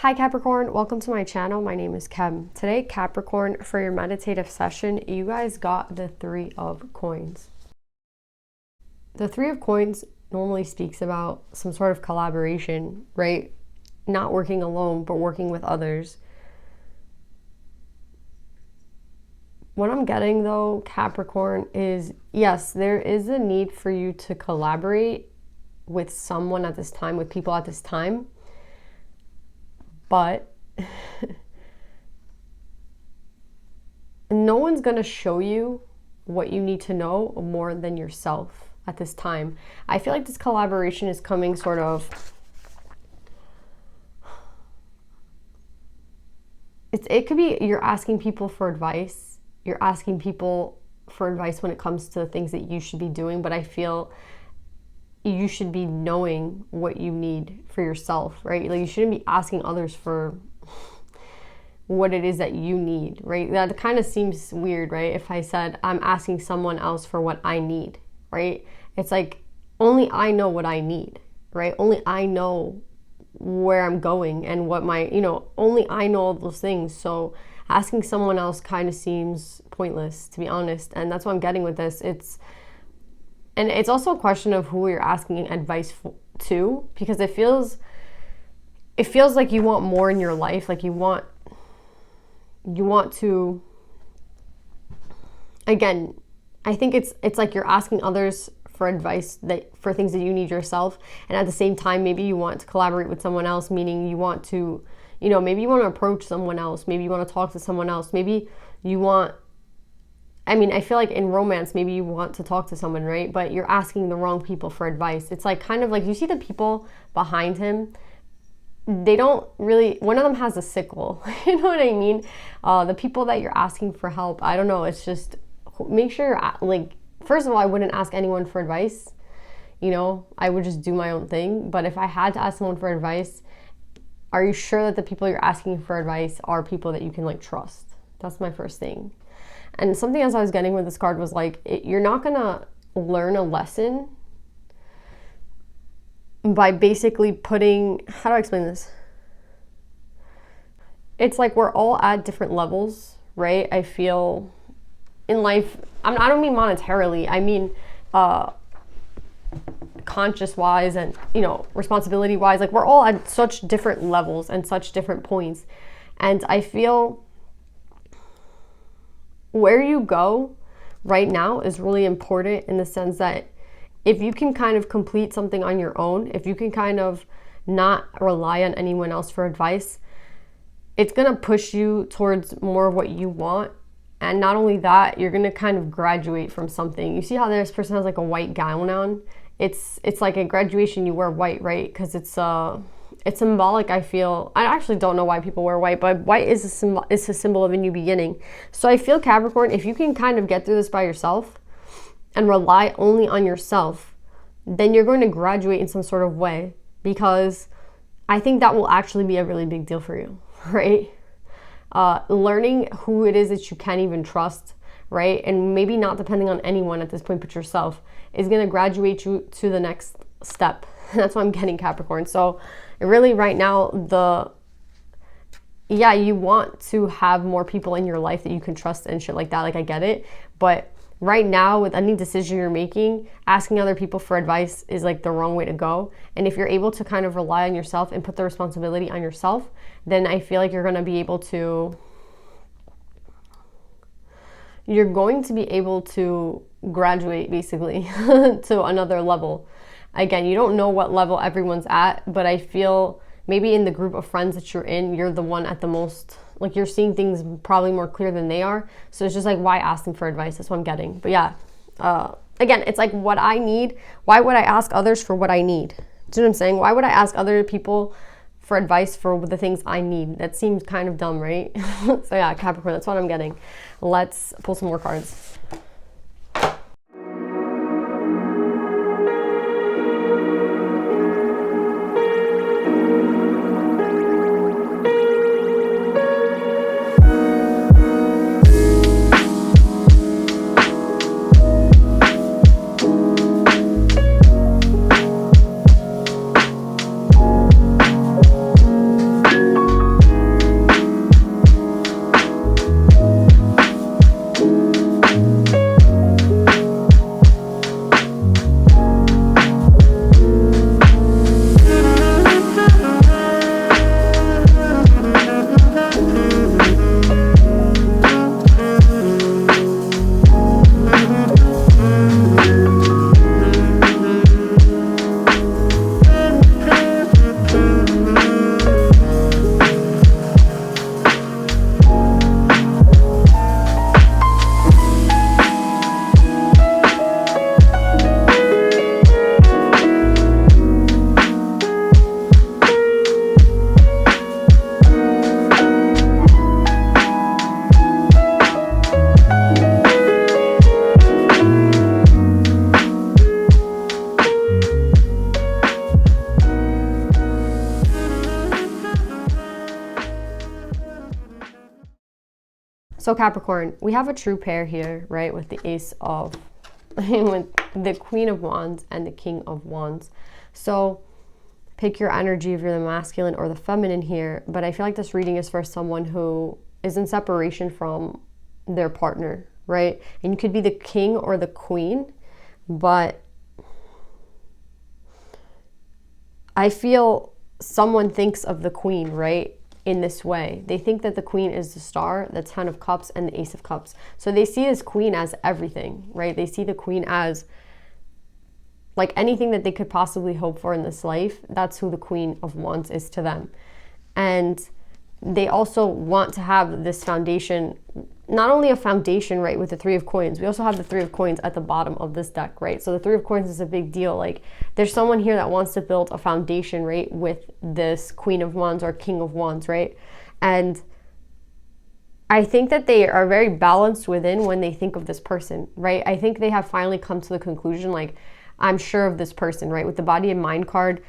Hi Capricorn, welcome to my channel. My name is Kem. Today, Capricorn, for your meditative session, you guys got the Three of Coins. The Three of Coins normally speaks about some sort of collaboration, right? Not working alone, but working with others. What I'm getting though, Capricorn, is yes, there is a need for you to collaborate with someone at this time, with people at this time. But no one's going to show you what you need to know more than yourself at this time. I feel like this collaboration is coming sort of, it could be you're asking people for advice. You're asking people for advice when it comes to things that you should be doing. But I feel you should be knowing what you need for yourself, right? Like you shouldn't be asking others for what it is that you need, right? That kind of seems weird, right? If I said I'm asking someone else for what I need, right? It's like only I know what I need, right? Only I know where I'm going and what my, only I know all those things. So asking someone else kind of seems pointless, to be honest. And that's what I'm getting with this. And it's also a question of who you're asking advice to, because it feels like you want more in your life. Like you want to, again, I think it's like you're asking others for advice for things that you need yourself. And at the same time, maybe you want to collaborate with someone else, meaning you want to, maybe you want to approach someone else. Maybe you want to talk to someone else. Maybe you want, I feel like in romance, maybe you want to talk to someone, right? But you're asking the wrong people for advice. It's like kind of like you see the people behind him. They don't really, one of them has a sickle. You know what I mean? The people that you're asking for help, I don't know. It's just make sure you're like, first of all, I wouldn't ask anyone for advice. I would just do my own thing. But if I had to ask someone for advice, are you sure that the people you're asking for advice are people that you can like trust? That's my first thing. And something else I was getting with this card was like, you're not going to learn a lesson by basically putting, how do I explain this? It's like we're all at different levels, right? I feel in life, I don't mean monetarily, I mean conscious wise and, responsibility wise. Like we're all at such different levels and such different points. And I feel where you go right now is really important in the sense that if you can kind of complete something on your own, if you can kind of not rely on anyone else for advice, it's going to push you towards more of what you want. And not only that, you're going to kind of graduate from something. You see how this person has like a white gown on? It's like at graduation you wear white, right? Because it's symbolic, I feel. I actually don't know why people wear white, but white is a symbol of a new beginning. So I feel, Capricorn, if you can kind of get through this by yourself and rely only on yourself, then you're going to graduate in some sort of way, because I think that will actually be a really big deal for you, right? Learning who it is that you can't even trust, right? And maybe not depending on anyone at this point but yourself, is going to graduate you to the next step. That's what I'm getting, Capricorn. So really right now, you want to have more people in your life that you can trust and shit like that. Like I get it. But right now with any decision you're making, asking other people for advice is like the wrong way to go. And if you're able to kind of rely on yourself and put the responsibility on yourself, then I feel like you're going to be able to graduate basically to another level. Again, you don't know what level everyone's at, but I feel maybe in the group of friends that you're in, you're the one at the most, like you're seeing things probably more clear than they are. So it's just like, why ask them for advice? That's what I'm getting. But yeah, again, it's like what I need. Why would I ask others for what I need? Do you know what I'm saying? Why would I ask other people for advice for the things I need? That seems kind of dumb, right? So yeah, Capricorn, that's what I'm getting. Let's pull some more cards. So Capricorn, we have a true pair here, right? With the Ace of, with the Queen of Wands and the King of Wands. So pick your energy if you're the masculine or the feminine here. But I feel like this reading is for someone who is in separation from their partner, right? And you could be the king or the queen, but I feel someone thinks of the queen, right, in this way. They think that the queen is the star, the 10 of cups, and the Ace of cups. So they see this queen as everything, right? They see the queen as like anything that they could possibly hope for in this life. That's who the Queen of Wands is to them. And they also want to have this foundation, not only a foundation, right, with the Three of Coins. We also have the Three of Coins at the bottom of this deck, right? So the Three of Coins is a big deal. Like, there's someone here that wants to build a foundation, right, with this Queen of Wands or King of Wands, right? And I think that they are very balanced within when they think of this person, right? I think they have finally come to the conclusion, like, I'm sure of this person, right? With the Body and Mind card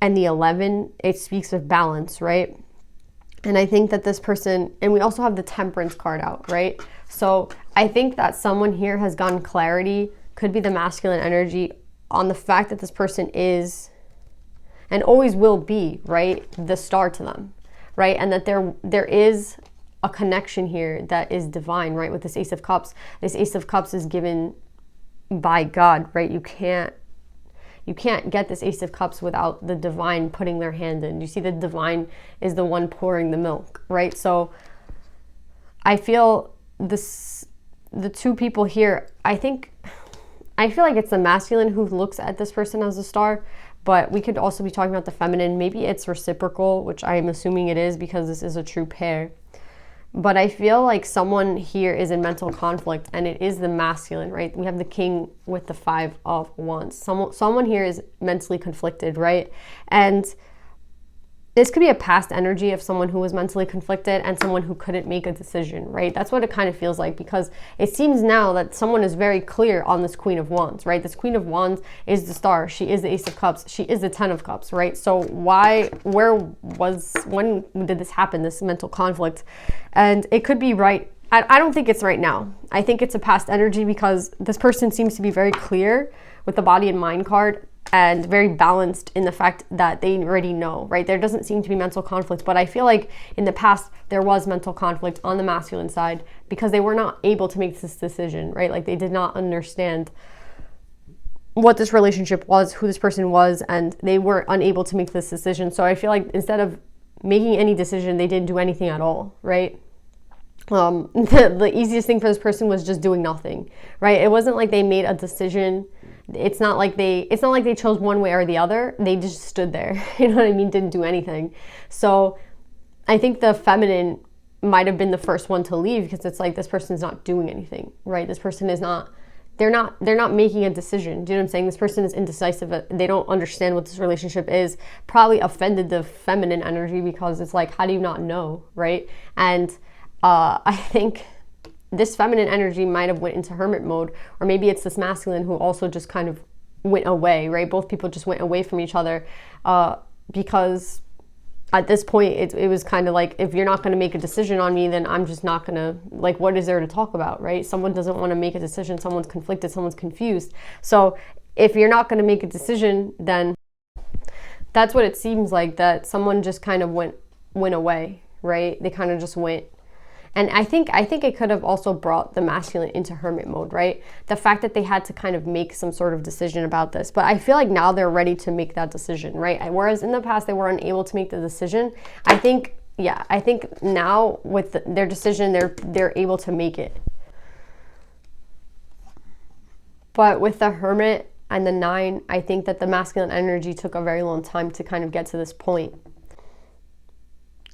and the 11, it speaks of balance, right? And I think that this person, and we also have the Temperance card out, right? So I think that someone here has gotten clarity, could be the masculine energy, on the fact that this person is and always will be, right, the star to them, right? And that there is a connection here that is divine, right? With this Ace of Cups. This Ace of Cups is given by God, right? You can't get this Ace of Cups without the divine putting their hand in. You see, the divine is the one pouring the milk, right? So I feel the two people here, I feel like it's the masculine who looks at this person as a star, but we could also be talking about the feminine. Maybe it's reciprocal, which I'm assuming it is because this is a true pair. But I feel like someone here is in mental conflict, and it is the masculine, right? We have the King with the Five of Wands. Someone here is mentally conflicted, right? And this could be a past energy of someone who was mentally conflicted and someone who couldn't make a decision, right? That's what it kind of feels like, because it seems now that someone is very clear on this Queen of Wands, right? This Queen of Wands is the star. She is the Ace of Cups. She is the 10 of Cups, right? So when did this happen, this mental conflict? And it could be right. I don't think it's right now. I think it's a past energy, because this person seems to be very clear with the Body and Mind card, and very balanced in the fact that they already know, right? There doesn't seem to be mental conflict, but I feel like in the past there was mental conflict on the masculine side because they were not able to make this decision, right? Like, they did not understand what this relationship was, who this person was, and they were unable to make this decision. So I feel like instead of making any decision, they didn't do anything at all, right? The easiest thing for this person was just doing nothing, right? It wasn't like they made a decision. It's not like they chose one way or the other. They just stood there, you know what I mean? Didn't do anything. So I think the feminine might have been the first one to leave, because it's like, this person's not doing anything, right? This person is not, they're not making a decision. Do you know what I'm saying? This person is indecisive. They don't understand what this relationship is. Probably offended the feminine energy, because it's like, how do you not know, right? And I think this feminine energy might have went into hermit mode, or maybe it's this masculine who also just kind of went away, right? Both people just went away from each other, because at this point it was kind of like, if you're not going to make a decision on me, then I'm just not going to, like, what is there to talk about, right? Someone doesn't want to make a decision, someone's conflicted, someone's confused. So if you're not going to make a decision, then that's what it seems like, that someone just kind of went away, right? They kind of just went. And I think it could have also brought the masculine into hermit mode, right? The fact that they had to kind of make some sort of decision about this. But I feel like now they're ready to make that decision, right? Whereas in the past they were unable to make the decision. I think now with their decision, they're able to make it. But with the Hermit and the 9, I think that the masculine energy took a very long time to kind of get to this point.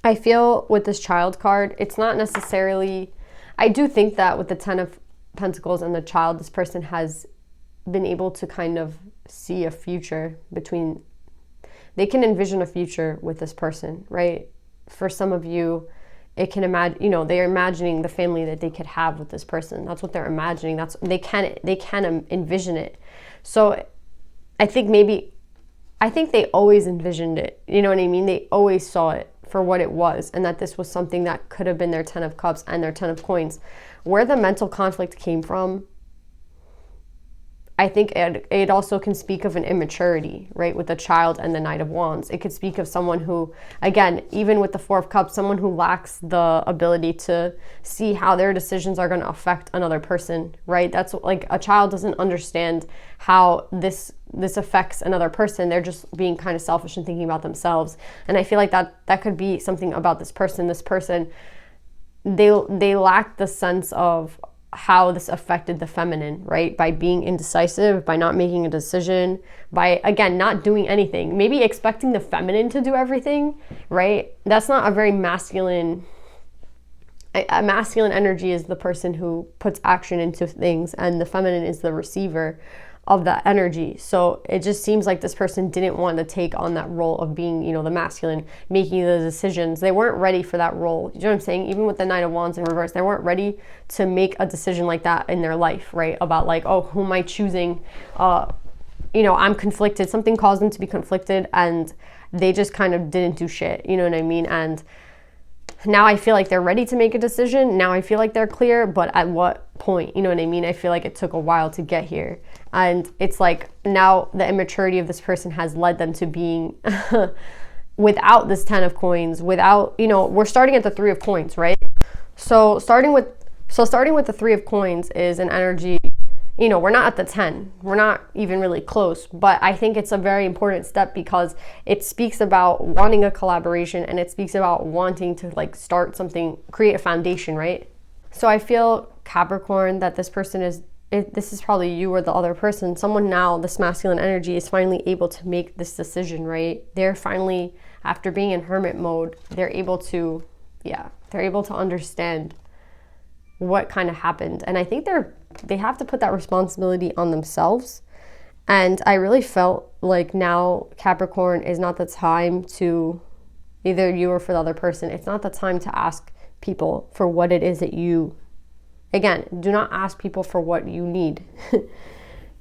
I feel with this Child card, it's not necessarily, I do think that with the 10 of Pentacles and the Child, this person has been able to kind of see a future between, they can envision a future with this person, right? For some of you, it can imagine, they're imagining the family that they could have with this person. That's what they're imagining. They can envision it. So I think they always envisioned it. You know what I mean? They always saw it for what it was, and that this was something that could have been their 10 of Cups and their 10 of Coins. Where the mental conflict came from, I think it also can speak of an immaturity, right? With the child and the Knight of Wands. It could speak of someone who, again, even with the Four of Cups, someone who lacks the ability to see how their decisions are going to affect another person, right? That's like a child doesn't understand how this affects another person. They're just being kind of selfish and thinking about themselves. And I feel like that could be something about this person. This person, they lack the sense of how this affected the feminine, right? By being indecisive, by not making a decision, by, again, not doing anything. Maybe expecting the feminine to do everything, right? That's not a very masculine. A masculine energy is the person who puts action into things, and the feminine is the receiver of that energy. So it just seems like this person didn't want to take on that role of being, the masculine, making the decisions. They weren't ready for that role. You know what I'm saying? Even with the Knight of Wands in reverse, they weren't ready to make a decision like that in their life, right? About like, oh, who am I choosing? I'm conflicted. Something caused them to be conflicted, and they just kind of didn't do shit. You know what I mean? And now I feel like they're ready to make a decision. Now I feel like they're clear, but at what point? You know what I mean? I feel like it took a while to get here. And it's like now the immaturity of this person has led them to being without this 10 of Coins, without, we're starting at the 3 of Coins, right? So starting with the 3 of Coins is an energy, we're not at the 10. We're not even really close, but I think it's a very important step because it speaks about wanting a collaboration, and it speaks about wanting to like start something, create a foundation, right? So I feel, Capricorn, that this person this is probably you or the other person. Someone now, this masculine energy, is finally able to make this decision, right? They're finally, after being in hermit mode, they're able to understand what kind of happened. And I think they have to put that responsibility on themselves. And I really felt like now, Capricorn, is not the time to, either you or for the other person, it's not the time to ask people for what it is that you, again, do not ask people for what you need.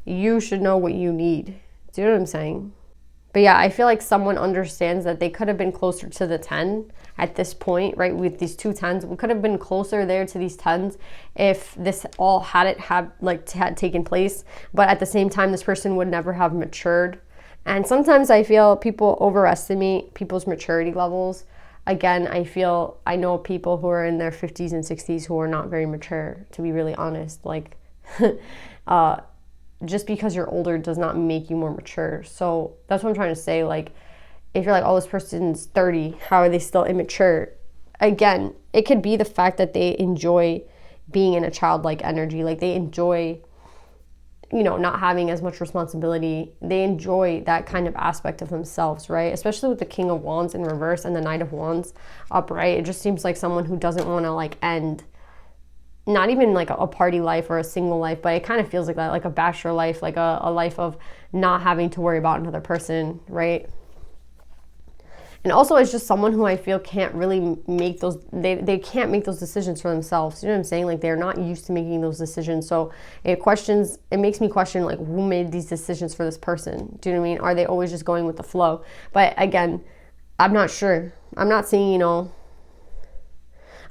You should know what you need. Do you know what I'm saying? But yeah, I feel like someone understands that they could have been closer to the 10 at this point, right? With these 2 10s, we could have been closer there to these 10s if this all had taken place. But at the same time, this person would never have matured. And sometimes I feel people overestimate people's maturity levels. Again, I know people who are in their 50s and 60s who are not very mature, to be really honest. Like, just because you're older does not make you more mature. So that's what I'm trying to say. Like, if you're like, oh, this person's 30, how are they still immature? Again, it could be the fact that they enjoy being in a childlike energy. Like, they enjoy, not having as much responsibility. They enjoy that kind of aspect of themselves, right? Especially with the King of Wands in reverse and the Knight of Wands upright. It just seems like someone who doesn't want to like end, not even like a party life or a single life, but it kind of feels like that, like a bachelor life, like a life of not having to worry about another person, right? And also, it's just someone who I feel can't really make those, they can't make those decisions for themselves. You know what I'm saying? Like, they're not used to making those decisions. So it makes me question, like, who made these decisions for this person? Do you know what I mean? Are they always just going with the flow? But again, I'm not sure. I'm not saying, I'm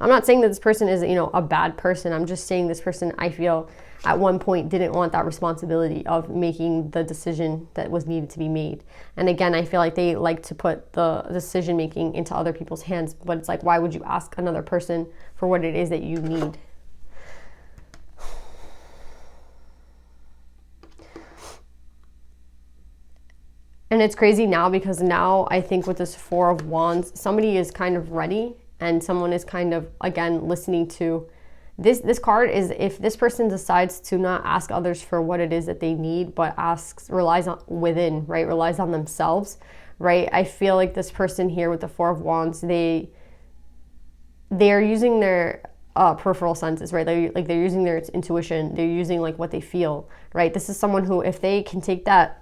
not saying that this person is, a bad person. I'm just saying this person, I feel, at one point didn't want that responsibility of making the decision that was needed to be made. And again, I feel like they like to put the decision making into other people's hands, but it's like, why would you ask another person for what it is that you need? And it's crazy now because now I think with this 4 of Wands, somebody is kind of ready, and someone is kind of, again, listening to this card. Is if this person decides to not ask others for what it is that they need, but relies on within, right? Relies on themselves, right? I feel like this person here with the 4 of Wands, they are using their peripheral senses, right? They're using their intuition. They're using like what they feel, right? This is someone who, if they can take that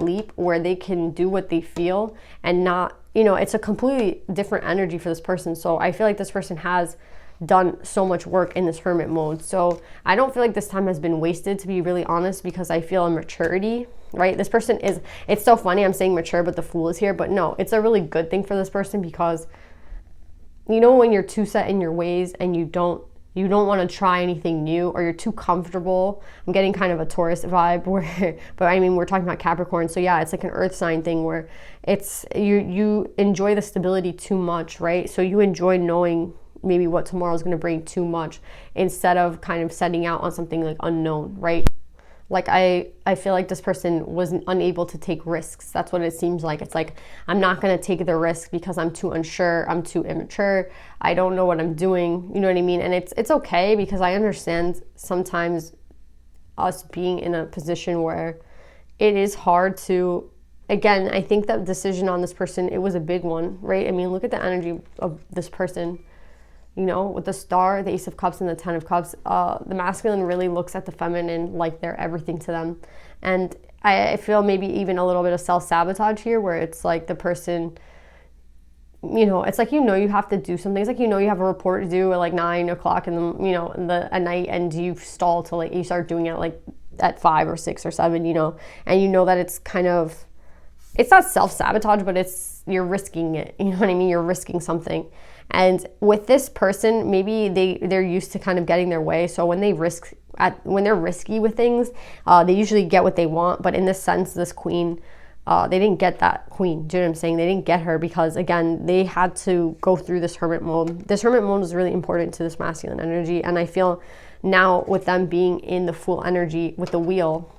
leap where they can do what they feel and not, it's a completely different energy for this person. So I feel like this person has done so much work in this hermit mode. So I don't feel like this time has been wasted, to be really honest, because I feel a maturity right? This person is, it's so funny I'm saying mature, but the Fool is here, but no, it's a really good thing for this person, because you know, when you're too set in your ways and you don't want to try anything new, or you're too comfortable. I'm getting kind of a Taurus vibe where, but I mean, we're talking about Capricorn. So yeah, it's like an earth sign thing where it's, you enjoy the stability too much, right? So you enjoy knowing maybe what tomorrow is going to bring too much, instead of kind of setting out on something like unknown, right? Like I feel like this person was unable to take risks. That's what it seems like. It's like, I'm not going to take the risk because I'm too unsure, I'm too immature, I don't know what I'm doing, you know what I mean? And it's okay, because I understand sometimes us being in a position where it is hard to, again, I think that decision on this person, it was a big one, right? I mean, look at the energy of this person. You know, with the Star, the Ace of Cups, and the Ten of Cups, the masculine really looks at the feminine like they're everything to them. And I feel maybe even a little bit of self-sabotage here, where it's like the person, you know, it's like, you know, you have to do something. It's like, you know, you have a report to do at like 9 o'clock in the, you know, at night, and you stall till like, you start doing it like at 5 or 6 or 7, you know, and you know that it's kind of, it's not self-sabotage, but it's, you're risking it. You know what I mean? You're risking something. And with this person, maybe they're used to kind of getting their way. So when they're risky with things, they usually get what they want. But in this sense, this Queen, they didn't get that Queen. Do you know what I'm saying? They didn't get her because, again, they had to go through this Hermit mode. This Hermit mode is really important to this masculine energy. And I feel now with them being in the Fool energy with the Wheel,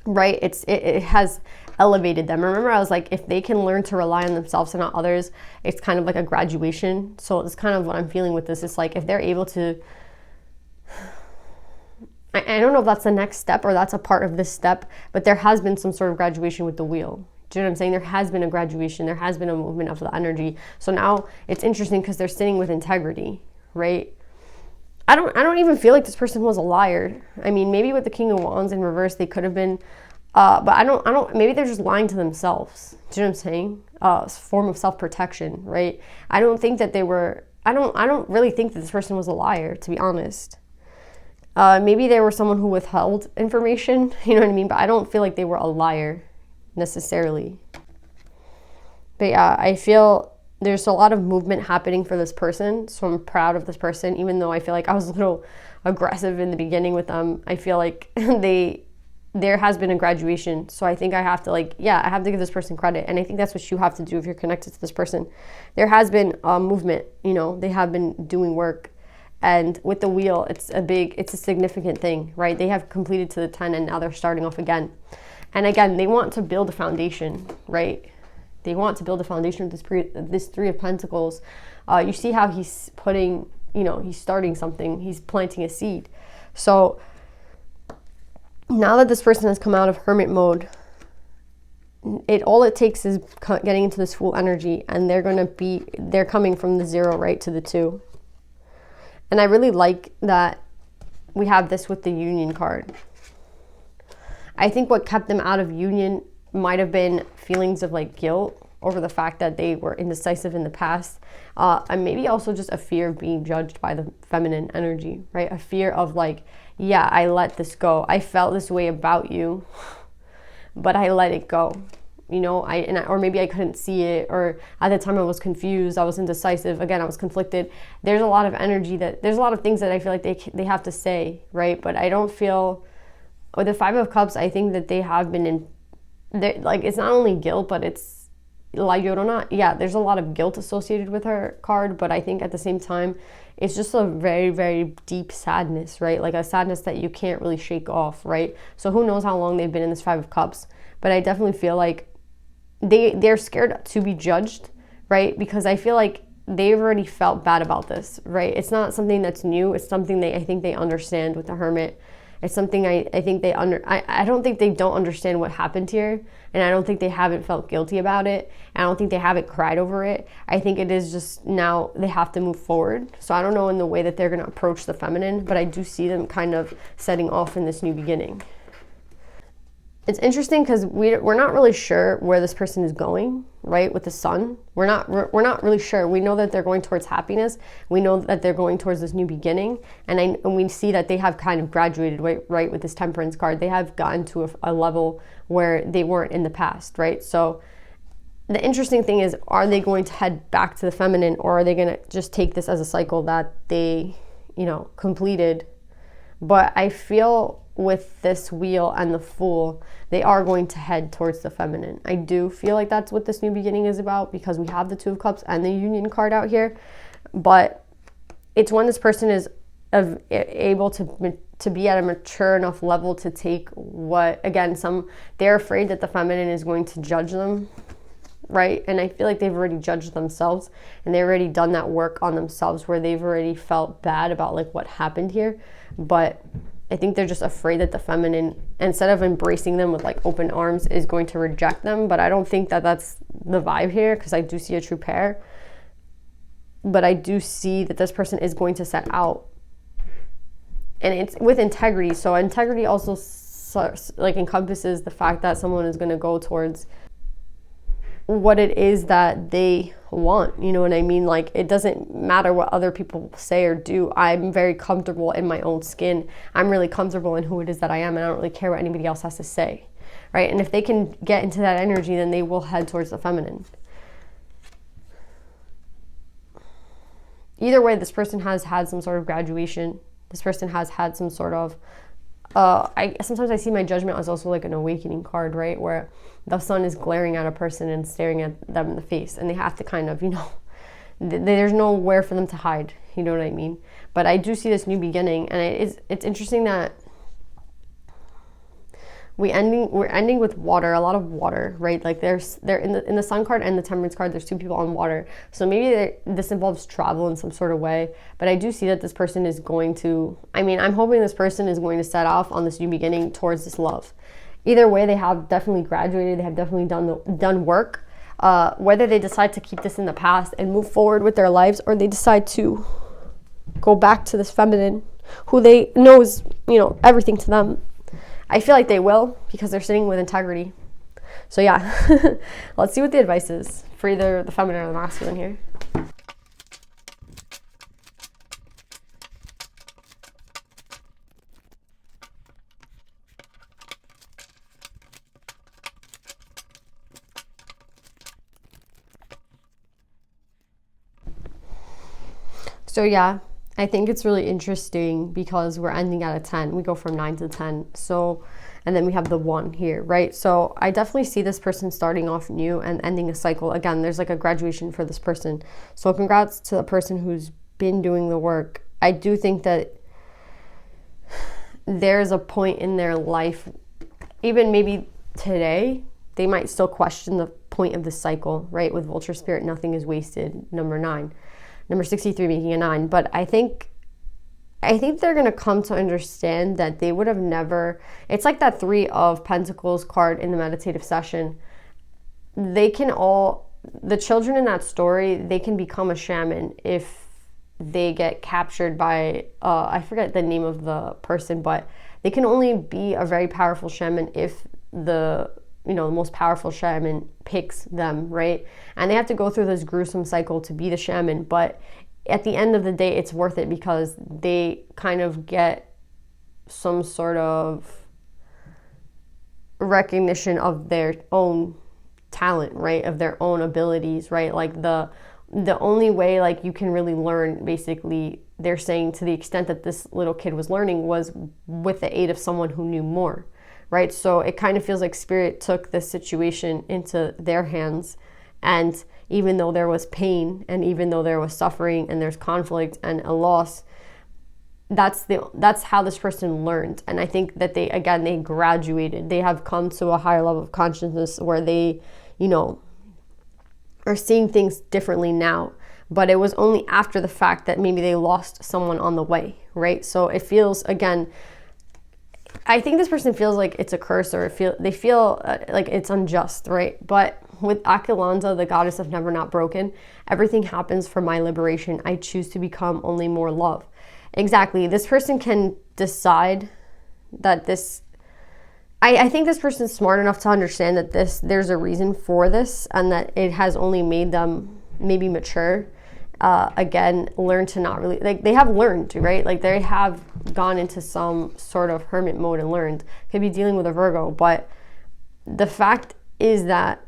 right? It has elevated them. Remember, I was like, if they can learn to rely on themselves and not others, it's kind of like a graduation. So it's kind of what I'm feeling with this. It's like, if they're able to, I don't know if that's the next step or that's a part of this step, but there has been some sort of graduation with the Wheel. Do you know what I'm saying? There has been a graduation. There has been a movement of the energy. So now it's interesting because they're sitting with integrity, right? I don't even feel like this person was a liar. I mean, maybe with the King of Wands in reverse, they could have been, but I don't, maybe they're just lying to themselves. Do you know what I'm saying? A form of self-protection, right? I don't think that they were, I don't really think that this person was a liar, to be honest. Maybe they were someone who withheld information, you know what I mean? But I don't feel like they were a liar necessarily. But yeah, I feel there's a lot of movement happening for this person. So I'm proud of this person, even though I feel like I was a little aggressive in the beginning with them. I feel like there has been a graduation. So I think I have to I have to give this person credit. And I think that's what you have to do if you're connected to this person. There has been a movement, you know, they have been doing work. And with the Wheel, it's a significant thing, right? They have completed to the 10 and now they're starting off again. And again, they want to build a foundation, right? They want to build a foundation with this Three of Pentacles. You see how he's putting, you know, he's starting something. He's planting a seed. So now that this person has come out of Hermit mode, all it takes is getting into this Fool energy, and they're coming from the 0 right to the 2. And I really like that we have this with the Union card. I think what kept them out of union might have been feelings of like guilt over the fact that they were indecisive in the past. And maybe also just a fear of being judged by the feminine energy, right? A fear of like, yeah, I let this go. I felt this way about you, but I let it go. You know, or maybe I couldn't see it, or at the time I was confused, I was indecisive, again, I was conflicted. There's a lot of energy there's a lot of things that I feel like they have to say, right? But I don't feel, with the 5 of Cups, I think that they have been like, it's not only guilt, but it's La Llorona. Yeah, there's a lot of guilt associated with her card, but I think at the same time, it's just a very, very deep sadness, right? Like a sadness that you can't really shake off, right? So who knows how long they've been in this 5 of Cups, but I definitely feel like they're scared to be judged, right? Because I feel like they've already felt bad about this, right? It's not something that's new. It's something I think they understand with the Hermit. It's something I think I don't think they don't understand what happened here, and I don't think they haven't felt guilty about it. I don't think they haven't cried over it. I think it is just now they have to move forward. So I don't know in the way that they're going to approach the feminine, but I do see them kind of setting off in this new beginning. It's interesting because we're not really sure where this person is going, right? With the sun, we're not really sure. We know that they're going towards happiness. We know that they're going towards this new beginning, and we see that they have kind of graduated, right? With this Temperance card, they have gotten to a level where they weren't in the past, right? So the interesting thing is, are they going to head back to the feminine, or are they going to just take this as a cycle that they, completed? But I feel with this Wheel and the Fool, they are going to head towards the feminine. I do feel like that's what this new beginning is about, because we have the Two of Cups and the Union card out here. But it's when this person is able to be at a mature enough level to take what, again, they're afraid that the feminine is going to judge them, right? And I feel like they've already judged themselves, and they've already done that work on themselves where they've already felt bad about like what happened here. But I think they're just afraid that the feminine, instead of embracing them with like open arms, is going to reject them. But I don't think that that's the vibe here, because I do see a true pair. But I do see that this person is going to set out, and it's with integrity. So integrity also like encompasses the fact that someone is going to go towards what it is that they want. You know what I mean? Like, it doesn't matter what other people say or do. I'm very comfortable in my own skin. I'm really comfortable in who it is that I am, and I don't really care what anybody else has to say, right? And if they can get into that energy, then they will head towards the feminine. Either way, this person has had some sort of graduation. This person has had some sort of sometimes I see my Judgment as also like an awakening card, right? Where the sun is glaring at a person and staring at them in the face, and they have to kind of, there's nowhere for them to hide. You know what I mean? But I do see this new beginning, and it's interesting that we're ending with water, a lot of water, right? Like they're in the Sun card and the Temperance card, there's two people on water. So maybe this involves travel in some sort of way. But I do see that this person is going to, I'm hoping this person is going to set off on this new beginning towards this love. Either way, they have definitely graduated. They have definitely done work. Whether they decide to keep this in the past and move forward with their lives, or they decide to go back to this feminine who they know is, everything to them. I feel like they will, because they're sitting with integrity. So yeah, let's see what the advice is for either the feminine or the masculine here. So yeah, I think it's really interesting because we're ending at a 10. We go from 9 to 10. So, and then we have the 1 here, right? So I definitely see this person starting off new and ending a cycle. Again, there's like a graduation for this person. So congrats to the person who's been doing the work. I do think that there's a point in their life, even maybe today, they might still question the point of the cycle, right? With Vulture Spirit, nothing is wasted, number 9. Number 63 making a 9. But I think they're going to come to understand that they would have never, it's like that 3 of Pentacles card in the meditative session. The children in that story, they can become a shaman if they get captured by, I forget the name of the person, but they can only be a very powerful shaman if the most powerful shaman picks them, right? And they have to go through this gruesome cycle to be the shaman, but at the end of the day, it's worth it because they kind of get some sort of recognition of their own talent, right? Of their own abilities, right? Like the only way like you can really learn, basically, they're saying, to the extent that this little kid was learning, was with the aid of someone who knew more. Right? So it kind of feels like Spirit took this situation into their hands, and even though there was pain, and even though there was suffering, and there's conflict and a loss, that's how this person learned. And I think that they graduated. They have come to a higher level of consciousness where they, are seeing things differently now. But it was only after the fact that maybe they lost someone on the way, right? So it feels, again, I think this person feels like it's a curse, or they feel like it's unjust, right? But with Akilanza, the goddess of never not broken, everything happens for my liberation. I choose to become only more love. Exactly. This person can decide that this I think this person's smart enough to understand that there's a reason for this, and that it has only made them maybe mature. Again, learn to not really, like, they have learned to, right? Like, they have gone into some sort of hermit mode and learned. Could be dealing with a Virgo, but the fact is that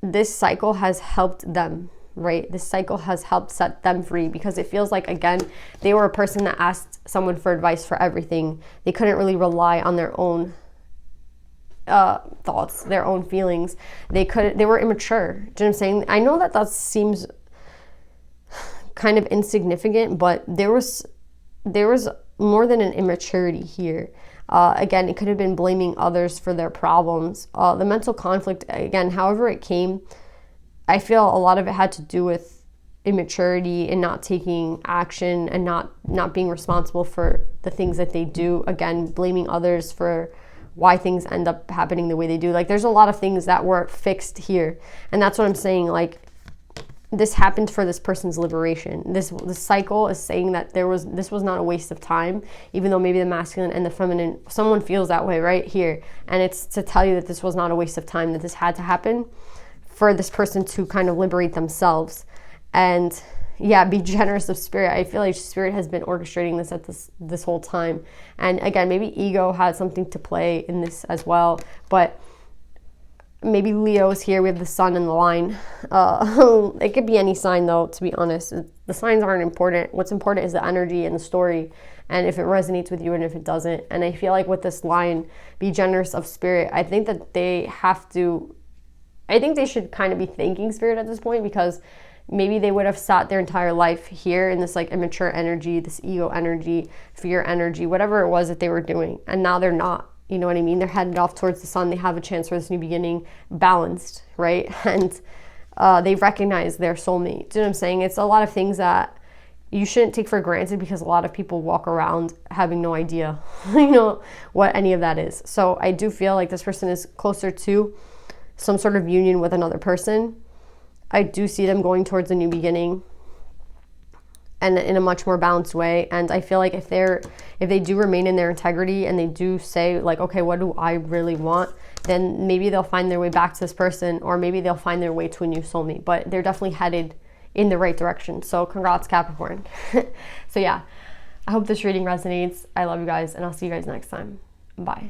this cycle has helped them, right? This cycle has helped set them free, because it feels like, again, they were a person that asked someone for advice for everything. They couldn't really rely on their own thoughts, their own feelings. They were immature. Do you know what I'm saying? I know that seems kind of insignificant, but there was more than an immaturity here. Again, it could have been blaming others for their problems. The mental conflict, again, however it came, I feel a lot of it had to do with immaturity and not taking action and not being responsible for the things that they do. Again, blaming others for why things end up happening the way they do. Like, there's a lot of things that were fixed here. And that's what I'm saying. Like, this happened for this person's liberation. This cycle is saying that this was not a waste of time, even though maybe the masculine and the feminine, someone feels that way right here. And it's to tell you that this was not a waste of time, that this had to happen for this person to kind of liberate themselves. And yeah, be generous of spirit. I feel like spirit has been orchestrating this at this whole time. And again, maybe ego had something to play in this as well. But maybe Leo is here. We have the sun in the line. It could be any sign, though, to be honest. The signs aren't important. What's important is the energy and the story, and if it resonates with you and if it doesn't. And I feel like with this line, be generous of spirit, I think that they should kind of be thanking spirit at this point, because maybe they would have sat their entire life here in this like immature energy, this ego energy, fear energy, whatever it was that they were doing. And now they're not. You know what I mean? They're headed off towards the sun. They have a chance for this new beginning, balanced, right? And they recognize their soulmate. Do you know what I'm saying? It's a lot of things that you shouldn't take for granted, because a lot of people walk around having no idea, what any of that is. So I do feel like this person is closer to some sort of union with another person. I do see them going towards a new beginning, and in a much more balanced way. And I feel like if they do remain in their integrity and they do say like, okay, what do I really want? Then maybe they'll find their way back to this person, or maybe they'll find their way to a new soulmate, but they're definitely headed in the right direction. So congrats, Capricorn. So yeah, I hope this reading resonates. I love you guys, and I'll see you guys next time. Bye.